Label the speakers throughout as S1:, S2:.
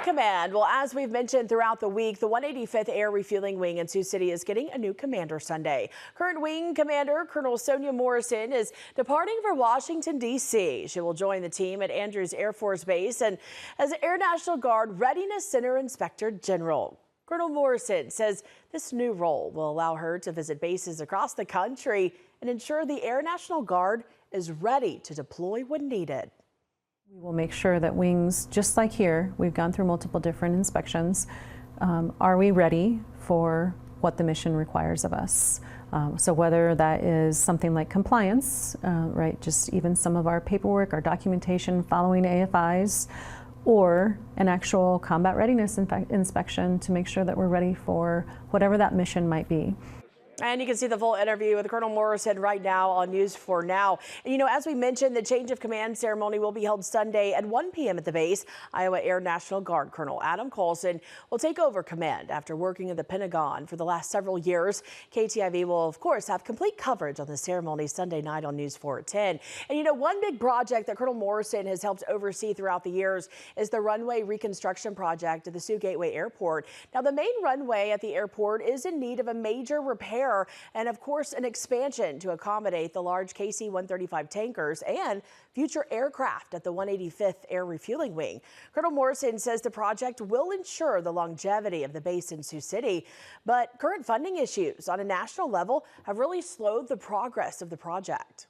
S1: Command. Well, as we've mentioned throughout the week, the 185th Air Refueling Wing in Sioux City is getting a new commander Sunday. Current wing commander Colonel Sonia Morrison is departing for Washington, D.C. She will join the team at Andrews Air Force Base and as Air National Guard Readiness Center Inspector General. Colonel Morrison says this new role will allow her to visit bases across the country and ensure the Air National Guard is ready to deploy when needed.
S2: We will make sure that wings, just like here, we've gone through multiple different inspections. Are we ready for what the mission requires of us? So whether that is something like compliance, right, just even some of our paperwork, our documentation following AFIs, or an actual combat readiness inspection to make sure that we're ready for whatever that mission might be.
S1: And you can see the full interview with Colonel Morrison right now on News 4 Now. And, you know, as we mentioned, the change of command ceremony will be held Sunday at 1 p.m. at the base. Iowa Air National Guard Colonel Adam Colson will take over command after working at the Pentagon for the last several years. KTIV will, of course, have complete coverage on the ceremony Sunday night on News 4 at 10. And, you know, one big project that Colonel Morrison has helped oversee throughout the years is the runway reconstruction project at the Sioux Gateway Airport. Now, the main runway at the airport is in need of a major repair and, of course, an expansion to accommodate the large KC-135 tankers and future aircraft at the 185th Air Refueling Wing. Colonel Morrison says the project will ensure the longevity of the base in Sioux City, but current funding issues on a national level have really slowed the progress of the project.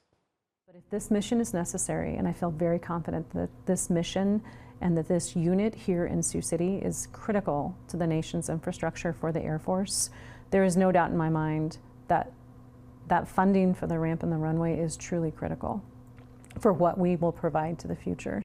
S2: But if this mission is necessary, and I feel very confident that this mission and that this unit here in Sioux City is critical to the nation's infrastructure for the Air Force, there is no doubt in my mind that that funding for the ramp and the runway is truly critical for what we will provide to the future.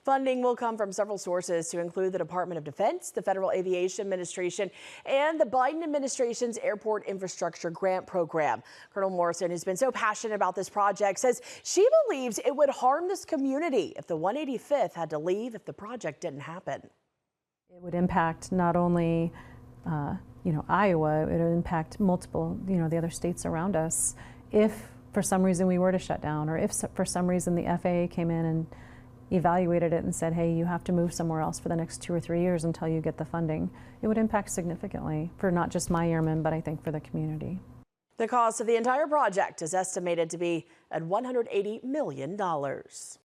S1: Funding will come from several sources to include the Department of Defense, the Federal Aviation Administration, and the Biden administration's Airport Infrastructure Grant Program. Colonel Morrison, who's been so passionate about this project, says she believes it would harm this community if the 185th had to leave if the project didn't happen.
S2: It would impact not only Iowa, it would impact multiple, the other states around us. If for some reason we were to shut down, or if for some reason the FAA came in and evaluated it and said, hey, you have to move somewhere else for the next 2 or 3 years until you get the funding, it would impact significantly for not just my airmen, but I think for the community.
S1: The cost of the entire project is estimated to be at $180 million.